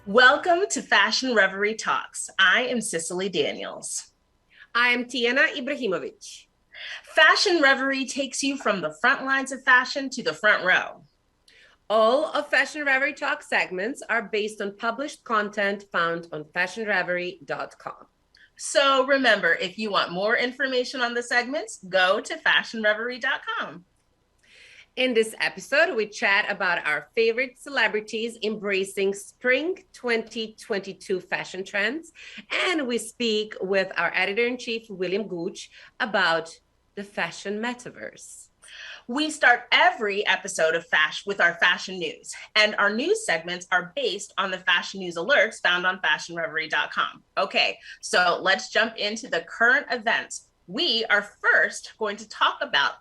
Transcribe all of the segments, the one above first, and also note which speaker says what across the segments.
Speaker 1: Welcome to Fashion Reverie Talks. I am Cicily Daniels.
Speaker 2: I am Tijana Ibrahimovic.
Speaker 1: Fashion Reverie takes you from the front lines of fashion to the front row.
Speaker 2: All of Fashion Reverie Talk segments are based on published content found on fashionreverie.com.
Speaker 1: So remember, if you want more information on the segments, go to fashionreverie.com.
Speaker 2: In this episode, we chat about our favorite celebrities embracing spring 2022 fashion trends, and we speak with our editor-in-chief, William Gooch, about the Fashion Metaverse.
Speaker 1: We start every episode of with our fashion news, and our news segments are based on the fashion news alerts found on fashionreverie.com. Okay, so let's jump into the current events. We are first going to talk about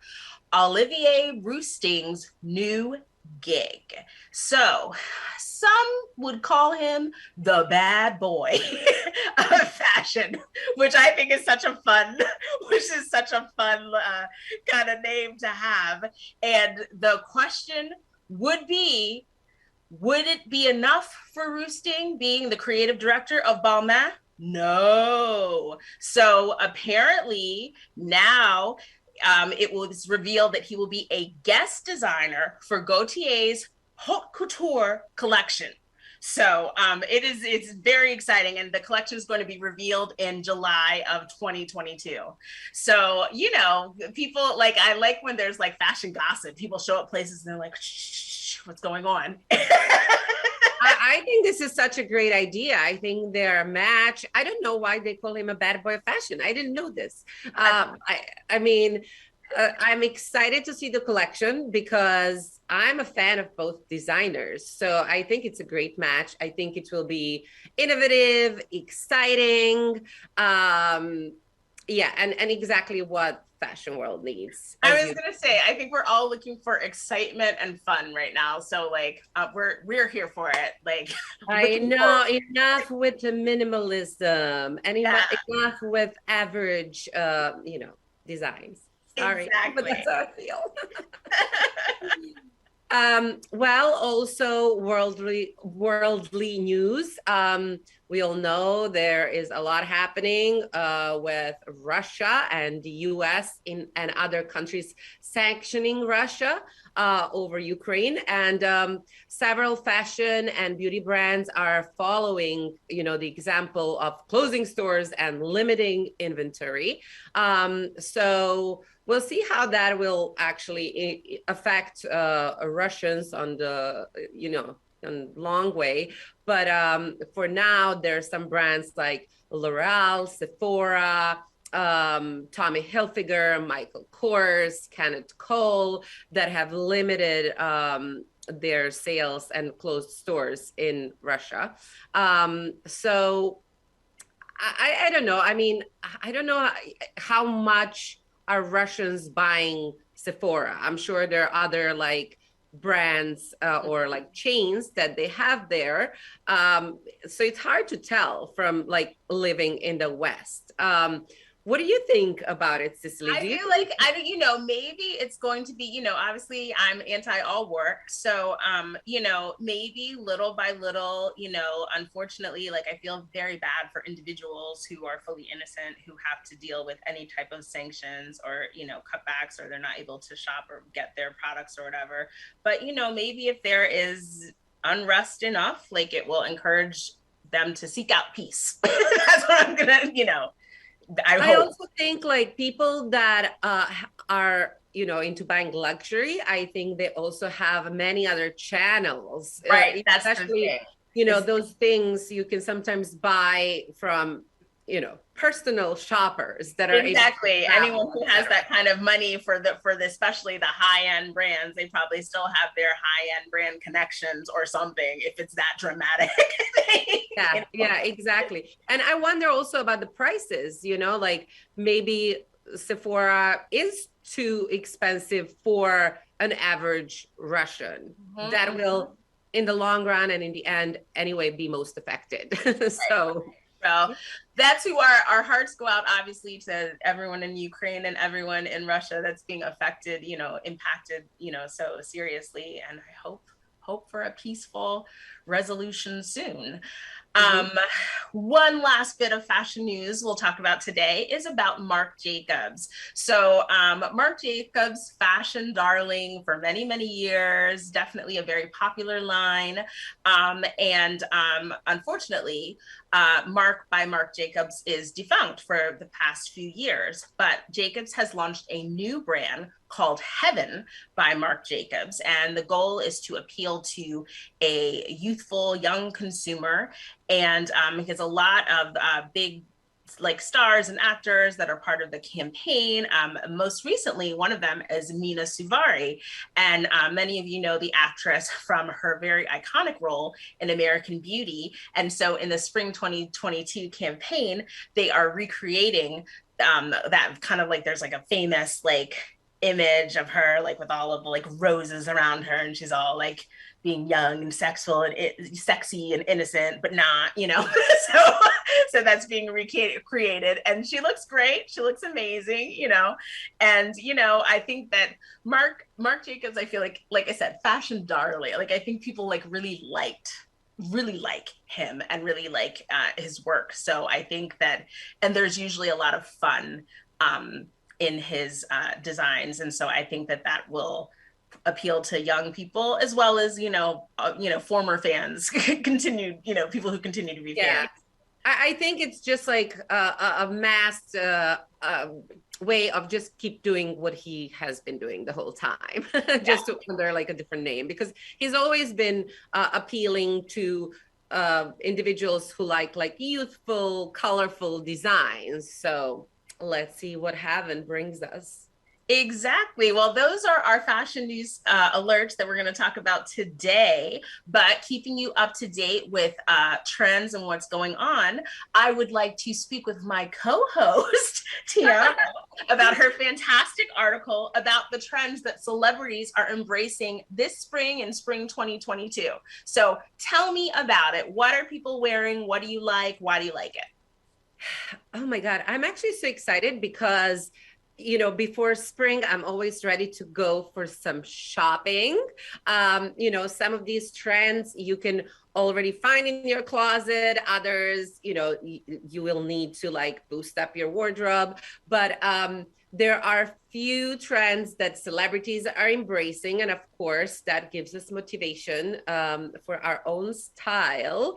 Speaker 1: Olivier Rousteing's new gig. So some would call him the bad boy of fashion, which I think is such a fun kind of name to have. And the question would be, would it be enough for Rousteing being the creative director of Balmain? No. So apparently now it was revealed that he will be a guest designer for Gaultier's haute couture collection. So it's very exciting, and the collection is going to be revealed in July of 2022. So people I like when there's like fashion gossip. People show up places and they're like, shh, what's going on?
Speaker 2: I think this is such a great idea. I think they're a match. I don't know why they call him a bad boy of fashion. I didn't know this. I mean, I'm excited to see the collection because I'm a fan of both designers. So I think it's a great match. I think it will be innovative, exciting. Yeah, and exactly what fashion world needs.
Speaker 1: I was gonna say, I think we're all looking for excitement and fun right now. So we're here for it.
Speaker 2: I know, enough with the minimalism and enough with average designs. Sorry,
Speaker 1: exactly.
Speaker 2: but that's how I feel. Well, also worldly news. We all know there is a lot happening with Russia and the US and other countries sanctioning Russia over Ukraine. And several fashion and beauty brands are following, the example of closing stores and limiting inventory. So we'll see how that will actually affect Russians on the, on long way. But for now, there's some brands like L'Oreal, Sephora, Tommy Hilfiger, Michael Kors, Kenneth Cole that have limited their sales and closed stores in Russia. So I don't know. I mean, I don't know how much are Russians buying Sephora. I'm sure there are other brands or chains that they have there. So it's hard to tell from living in the West. What do you think about it, Cicily?
Speaker 1: I feel maybe it's going to be, obviously I'm anti all work. So, maybe little by little, unfortunately, I feel very bad for individuals who are fully innocent, who have to deal with any type of sanctions or, cutbacks, or they're not able to shop or get their products or whatever. But, maybe if there is unrest enough, it will encourage them to seek out peace. That's what I'm gonna,
Speaker 2: I also think people that are into buying luxury, I think they also have many other channels,
Speaker 1: right? That's
Speaker 2: especially those things you can sometimes buy from personal shoppers that are
Speaker 1: exactly anyone who has that kind of money for the especially the high-end brands. They probably still have their high-end brand connections or something if it's that dramatic.
Speaker 2: Yeah, exactly. And I wonder also about the prices, maybe Sephora is too expensive for an average Russian. That will in the long run and in the end anyway be most affected. So
Speaker 1: well, that's who our hearts go out, obviously, to everyone in Ukraine and everyone in Russia that's being impacted, so seriously. And I hope for a peaceful resolution soon.
Speaker 2: Mhm.
Speaker 1: One last bit of fashion news we'll talk about today is about Marc Jacobs. So, Marc Jacobs, fashion darling for many, many years, definitely a very popular line. And unfortunately, Marc by Marc Jacobs is defunct for the past few years. But Jacobs has launched a new brand called Heaven by Marc Jacobs. And the goal is to appeal to a youthful, young consumer. And he has a lot of big like stars and actors that are part of the campaign. Most recently, one of them is Mina Suvari. And many of you know the actress from her very iconic role in American Beauty. And so in the spring 2022 campaign, they are recreating that kind of like there's like a famous like image of her like with all of the like roses around her and she's all like being young and sexual and sexy and innocent but not, you know. So that's being recreated and she looks great, she looks amazing, you know. And you know, I think that Marc Jacobs, I feel like I said, fashion darling, like I think people like really like him and really like his work. So I think that, and there's usually a lot of fun in his designs, and so I think that that will appeal to young people as well as former fans, continued people who continue to be
Speaker 2: Yeah.
Speaker 1: fans.
Speaker 2: I think it's just like a masked way of just keep doing what he has been doing the whole time, just under like a different name, because he's always been appealing to individuals who like youthful, colorful designs. So let's see what Heaven brings us.
Speaker 1: Exactly. Well, those are our fashion news alerts that we're going to talk about today. But keeping you up to date with trends and what's going on, I would like to speak with my co-host, Tijana, about her fantastic article about the trends that celebrities are embracing this spring in spring 2022. So tell me about it. What are people wearing? What do you like? Why do you like it?
Speaker 2: Oh my God. I'm actually so excited because before spring, I'm always ready to go for some shopping. Some of these trends you can already find in your closet. Others, you will need to like boost up your wardrobe. But there are few trends that celebrities are embracing. And of course, that gives us motivation for our own style.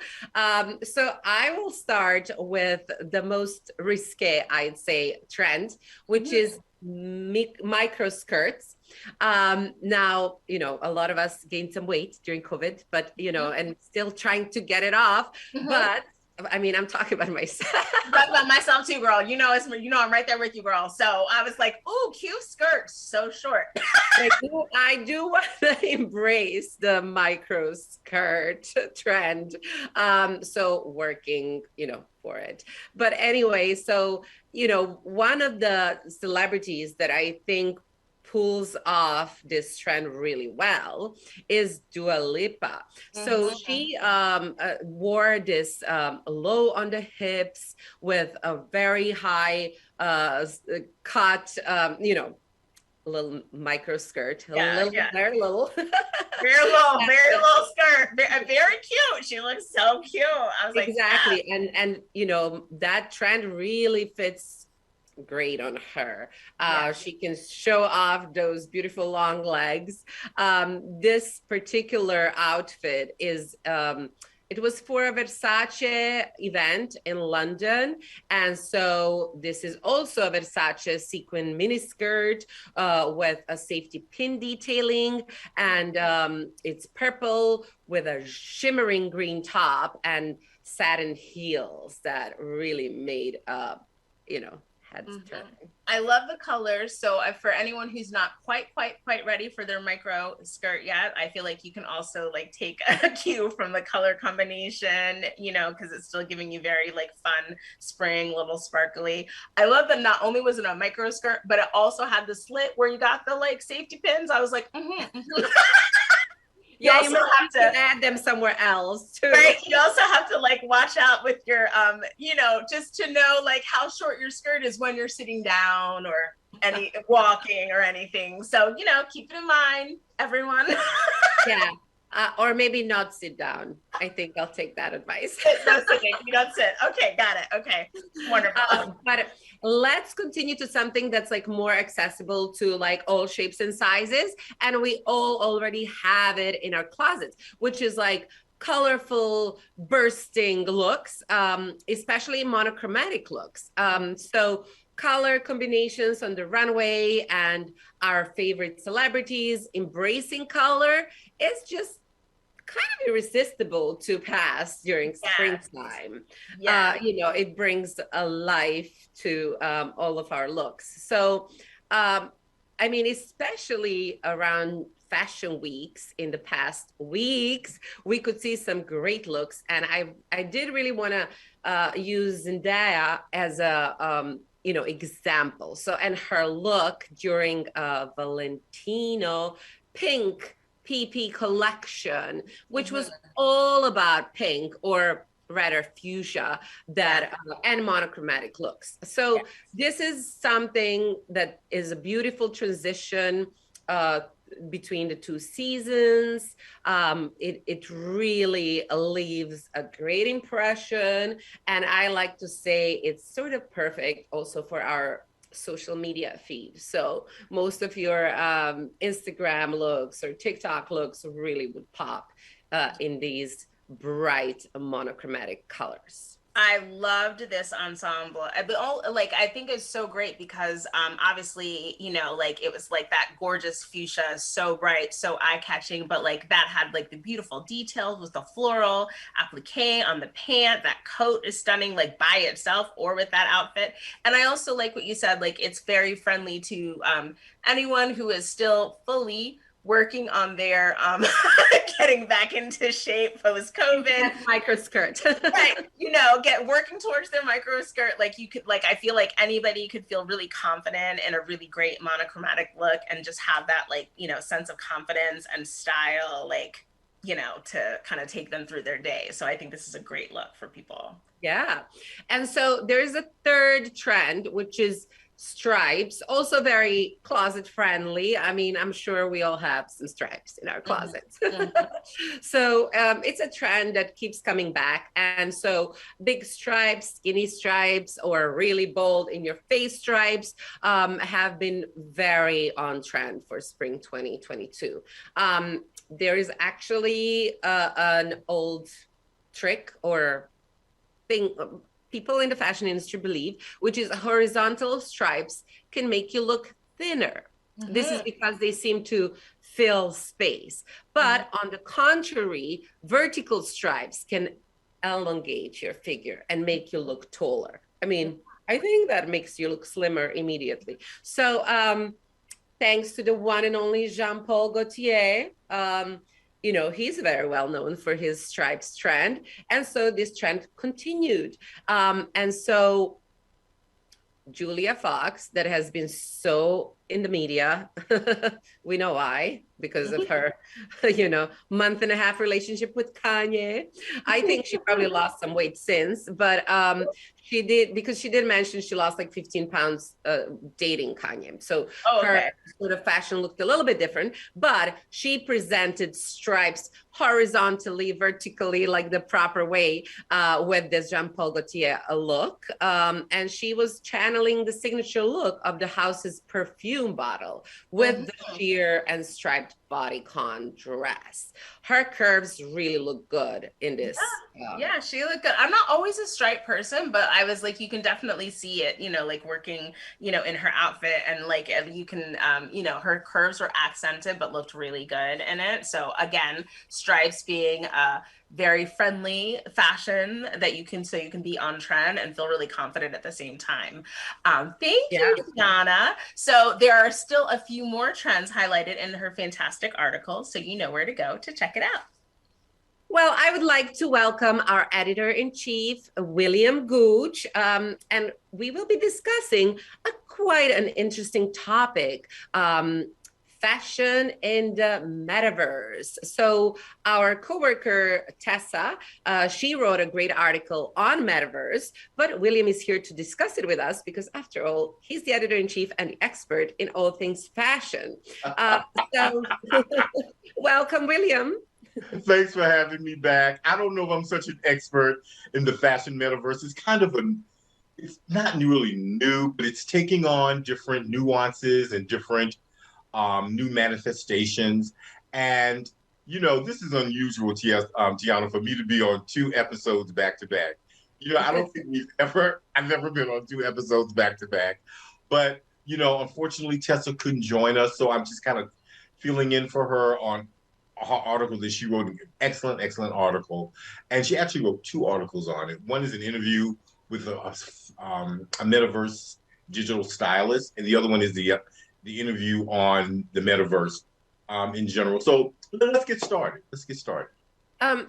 Speaker 2: So I will start with the most risque, I'd say, trend, which is micro skirts. Now, a lot of us gained some weight during COVID, but, and still trying to get it off. But I mean, I'm talking about myself.
Speaker 1: I'm talking about myself too, girl. I'm right there with you, girl. So I was like, "Ooh, cute skirts, so short."
Speaker 2: I do want to embrace the micro skirt trend. So working, for it. But anyway, so one of the celebrities that I think pulls off this trend really well is Dua Lipa. So she wore this low on the hips with a very high cut, little micro skirt, very little.
Speaker 1: very low skirt, very cute. She looks so cute. I was like,
Speaker 2: exactly. And that trend really fits great on her. She can show off those beautiful long legs. This particular outfit is it was for a Versace event in London. And so this is also a Versace sequin miniskirt with a safety pin detailing. And it's purple with a shimmering green top and satin heels that really made heads turning.
Speaker 1: I love the colors. So for anyone who's not quite ready for their micro skirt yet, I feel like you can also like take a cue from the color combination, because it's still giving you very like fun spring, little sparkly. I love that not only was it a micro skirt, but it also had the slit where you got the like safety pins. I was like,
Speaker 2: You also have to add them somewhere else too.
Speaker 1: Right. You also have to like watch out with your, just to know like how short your skirt is when you're sitting down or walking or anything. So, keep it in mind, everyone.
Speaker 2: Yeah. Or maybe not sit down. I think I'll take that advice.
Speaker 1: No sitting. You don't sit. Okay, got it. Okay, wonderful.
Speaker 2: But let's continue to something that's like more accessible to like all shapes and sizes. And we all already have it in our closets, which is like colorful, bursting looks, especially monochromatic looks. So color combinations on the runway and our favorite celebrities embracing color is just kind of irresistible to pass during springtime. It brings a life to all of our looks. So, I mean, especially around fashion weeks in the past weeks, we could see some great looks. And I did really want to use Zendaya as a, example. So, and her look during Valentino pink PP collection, which was all about pink, or rather fuchsia, and monochromatic looks. So this is something that is a beautiful transition between the two seasons. It really leaves a great impression. And I like to say it's sort of perfect also for our social media feed. So most of your Instagram looks or TikTok looks really would pop in these bright monochromatic colors.
Speaker 1: I loved this ensemble. I think it's so great because obviously, it was like that gorgeous fuchsia, so bright, so eye-catching, but like that had like the beautiful details with the floral applique on the pant. That coat is stunning, like by itself or with that outfit. And I also like what you said, like it's very friendly to anyone who is still fully working on their getting back into shape post-COVID.
Speaker 2: Micro skirt.
Speaker 1: Right. Working towards their micro skirt. Like you could, I feel like anybody could feel really confident in a really great monochromatic look and just have that sense of confidence and style, to kind of take them through their day. So I think this is a great look for people.
Speaker 2: Yeah. And so there's a third trend, which is stripes, also very closet friendly. I mean, I'm sure we all have some stripes in our closets. So it's a trend that keeps coming back. And so big stripes, skinny stripes, or really bold in your face stripes have been very on trend for spring 2022. There is actually an old trick or thing people in the fashion industry believe, which is horizontal stripes can make you look thinner. Mm-hmm. This is because they seem to fill space. But on the contrary, vertical stripes can elongate your figure and make you look taller. I mean, I think that makes you look slimmer immediately. So thanks to the one and only Jean-Paul Gaultier, he's very well known for his stripes trend. And so this trend continued. And so Julia Fox, that has been so in the media, we know why, because of her, month and a half relationship with Kanye. I think she probably lost some weight since, but she did mention she lost like 15 pounds dating Kanye. So her sort of fashion looked a little bit different, but she presented stripes horizontally, vertically, like the proper way with this Jean-Paul Gaultier look. And she was channeling the signature look of the house's perfume bottle with the sheer and striped bodycon dress. Her curves really look good in this.
Speaker 1: Yeah, she looked good. I'm not always a striped person, but I was like, you can definitely see it, working, in her outfit, and you can, her curves were accented, but looked really good in it. So again, stripes being very friendly fashion that you can be on trend and feel really confident at the same time. Thank you, Tijana. So there are still a few more trends highlighted in her fantastic article, so you know where to go to check it out.
Speaker 2: Well, I would like to welcome our editor-in-chief, William Gooch, and we will be discussing quite an interesting topic, fashion in the metaverse. So our coworker, Tessa, she wrote a great article on metaverse, but William is here to discuss it with us because after all, he's the editor-in-chief and the expert in all things fashion. So welcome, William.
Speaker 3: Thanks for having me back. I don't know if I'm such an expert in the fashion metaverse. It's kind of it's not really new, but it's taking on different nuances and different new manifestations. And, this is unusual, Tijana, for me to be on two episodes back to back. I don't think I've never been on two episodes back to back. But, unfortunately, Tessa couldn't join us. So I'm just kind of filling in for her on her article that she wrote, an excellent, excellent article. And she actually wrote two articles on it. One is an interview with a metaverse digital stylist, and the other one is the interview on the metaverse in general. So let's get started.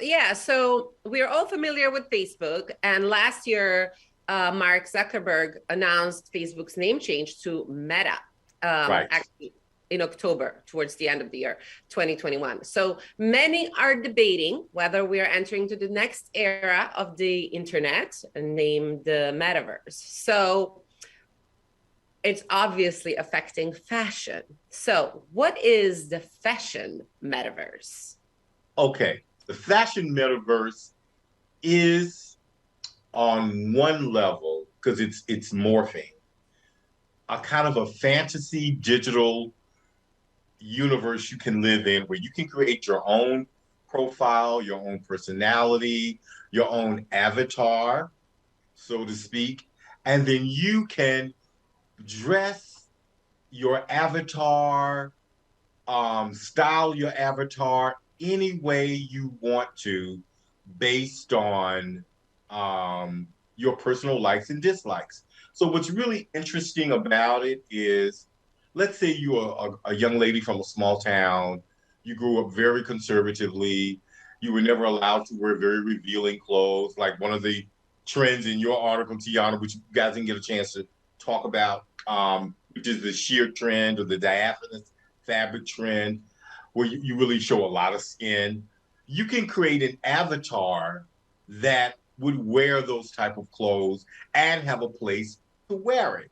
Speaker 2: Yeah, so we're all familiar with Facebook, and last year, Mark Zuckerberg announced Facebook's name change to Meta.
Speaker 3: Right.
Speaker 2: Actually, in October, towards the end of the year, 2021. So many are debating whether we are entering to the next era of the internet, named the metaverse. So it's obviously affecting fashion. So what is the fashion metaverse?
Speaker 3: Okay. The fashion metaverse is on one level, because it's morphing, a kind of a fantasy digital universe you can live in where you can create your own profile, your own personality, your own avatar, so to speak. And then you can dress your avatar, style your avatar any way you want to based on your personal likes and dislikes. So what's really interesting about it is, let's say you're a young lady from a small town, you grew up very conservatively, you were never allowed to wear very revealing clothes, like one of the trends in your article, Tijana, which you guys didn't get a chance to talk about, which is the sheer trend or the diaphanous fabric trend, where you really show a lot of skin. You can create an avatar that would wear those type of clothes and have a place to wear it.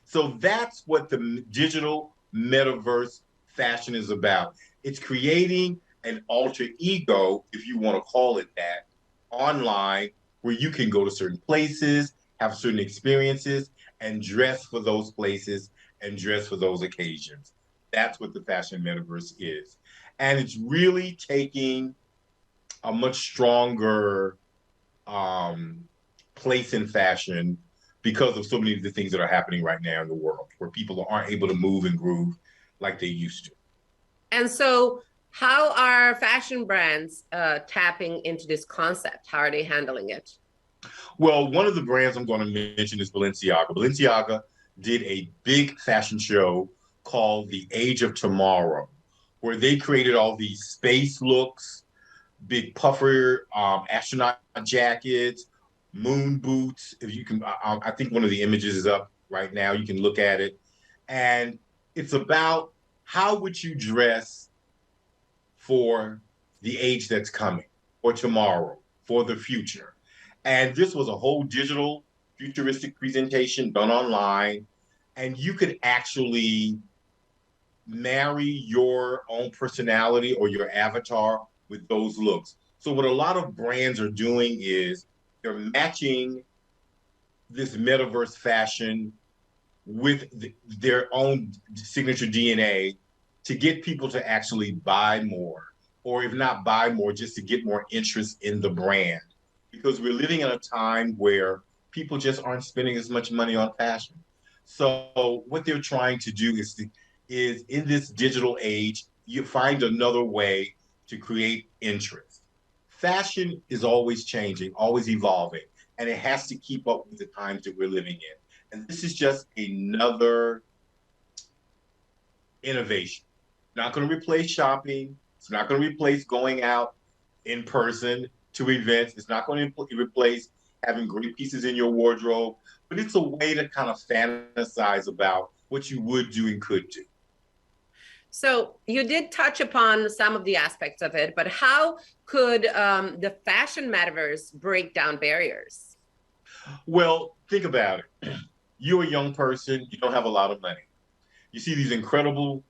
Speaker 3: So that's what the digital metaverse fashion is about. It's creating an alter ego, if you want to call it that, online, where you can go to certain places, have certain experiences, and dress for those places and dress for those occasions. That's what the fashion metaverse is. And it's really taking a much stronger um, place in fashion because of so many of the things that are happening right now in the world, where people aren't able to move and groove like they used to.
Speaker 2: And so, how are fashion brands tapping into this concept? How are they handling it?
Speaker 3: Well, one of the brands I'm going to mention is Balenciaga. Balenciaga did a big fashion show called The Age of Tomorrow, where they created all these space looks, big puffer astronaut jackets, moon boots. If you can, I think one of the images is up right now. You can look at it, and it's about how would you dress for the age that's coming, or tomorrow, for the future. And this was a whole digital futuristic presentation done online, and you could actually marry your own personality or your avatar with those looks. So what a lot of brands are doing is they're matching this metaverse fashion with their own signature DNA to get people to actually buy more, or if not buy more, just to get more interest in the brand. Because we're living in a time where people just aren't spending as much money on fashion. So what they're trying to do is in this digital age, you find another way to create interest. Fashion is always changing, always evolving, and it has to keep up with the times that we're living in. And this is just another innovation. Not going to replace shopping. It's not going to replace going out in person to events. It's not going to replace having great pieces in your wardrobe, but it's a way to kind of fantasize about what you would do and could do.
Speaker 2: So you did touch upon some of the aspects of it, but how could the fashion metaverse break down barriers?
Speaker 3: Well, think about it. You're a young person, you don't have a lot of money. You see these incredible,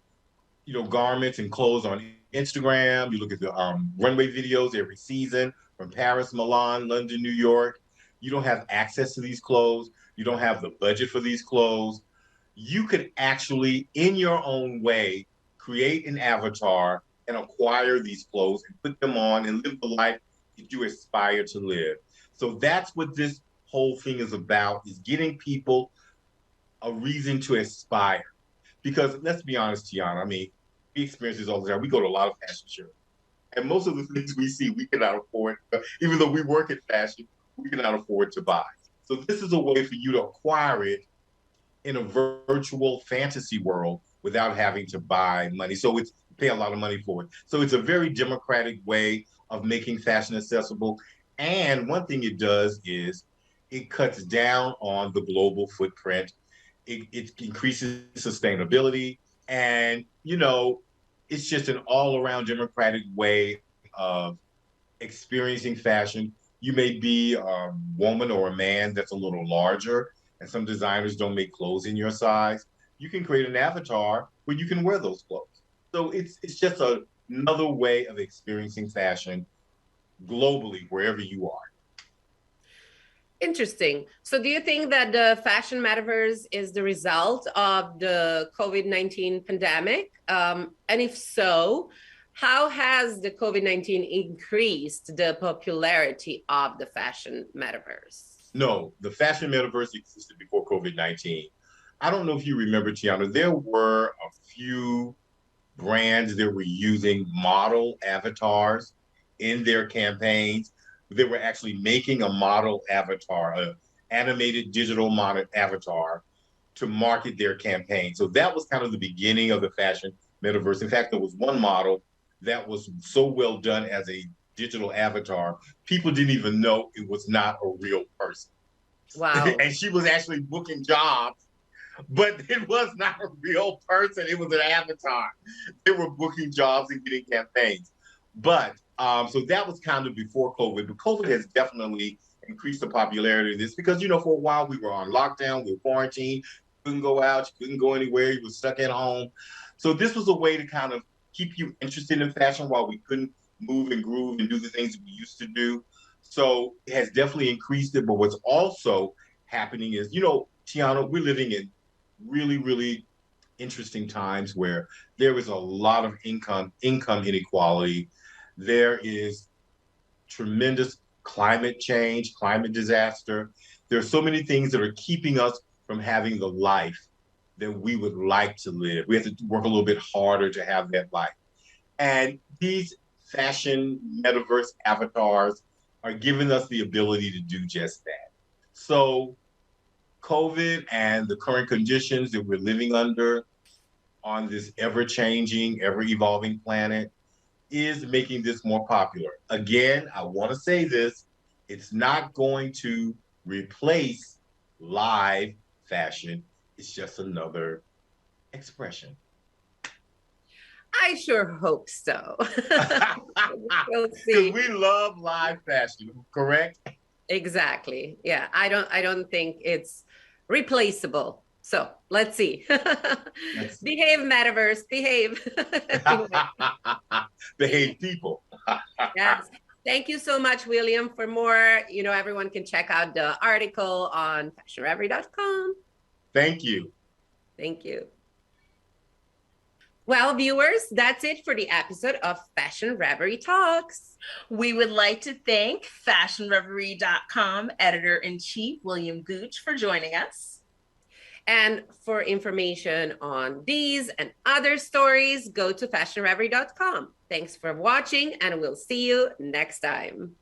Speaker 3: garments and clothes on Instagram, you look at the runway videos every season from Paris, Milan, London, New York. You don't have access to these clothes. You don't have the budget for these clothes. You could actually, in your own way, create an avatar and acquire these clothes and put them on and live the life that you aspire to live. So that's what this whole thing is about, is getting people a reason to aspire. Because let's be honest, Tijana, I mean, we experience this all the time. We go to a lot of fashion shows. And most of the things we see, we cannot afford. Even though we work in fashion, we cannot afford to buy. So this is a way for you to acquire it in a virtual fantasy world without having to buy money. So it's pay a lot of money for it. So it's a very democratic way of making fashion accessible. And one thing it does is it cuts down on the global footprint. It increases sustainability. And, you know, it's just an all around democratic way of experiencing fashion. You may be a woman or a man that's a little larger, and some designers don't make clothes in your size. You can create an avatar where you can wear those clothes. So it's just another way of experiencing fashion globally, wherever you are.
Speaker 2: Interesting. So do you think that the fashion metaverse is the result of the COVID-19 pandemic? And if so, how has the COVID-19 increased the popularity of the fashion metaverse?
Speaker 3: No, the fashion metaverse existed before COVID-19. I don't know if you remember, Tijana, there were a few brands that were using model avatars in their campaigns. They were actually making a model avatar, an animated digital model avatar to market their campaign. So that was kind of the beginning of the fashion metaverse. In fact, there was one model that was so well done as a digital avatar, people didn't even know it was not a real person.
Speaker 2: Wow.
Speaker 3: And she was actually booking jobs, but it was not a real person. It was an avatar. They were booking jobs and getting campaigns. But so that was kind of before COVID, but COVID has definitely increased the popularity of this because, you know, for a while we were on lockdown, we were quarantined, couldn't go out, you couldn't go anywhere, you were stuck at home. So this was a way to kind of keep you interested in fashion while we couldn't move and groove and do the things we used to do. So it has definitely increased it. But what's also happening is, you know, Tijana, we're living in really, really interesting times where there is a lot of income inequality. There is tremendous climate change, climate disaster. There are so many things that are keeping us from having the life that we would like to live. We have to work a little bit harder to have that life. And these fashion metaverse avatars are giving us the ability to do just that. So COVID and the current conditions that we're living under on this ever-changing, ever-evolving planet is making this more popular. Again, I want to say this, it's not going to replace live fashion. It's just another expression.
Speaker 2: I sure hope so. We'll see.
Speaker 3: Because we love live fashion, correct?
Speaker 2: Exactly. Yeah, I don't think it's replaceable. So let's see. Behave, metaverse, behave.
Speaker 3: Behave, people.
Speaker 2: Yes. Thank you so much, William. For more, you know, everyone can check out the article on fashionreverie.com.
Speaker 3: Thank you.
Speaker 2: Thank you. Well, viewers, that's it for the episode of Fashion Reverie Talks.
Speaker 1: We would like to thank fashionreverie.com editor-in-chief William Gooch for joining us.
Speaker 2: And for information on these and other stories, go to fashionreverie.com. Thanks for watching, and we'll see you next time.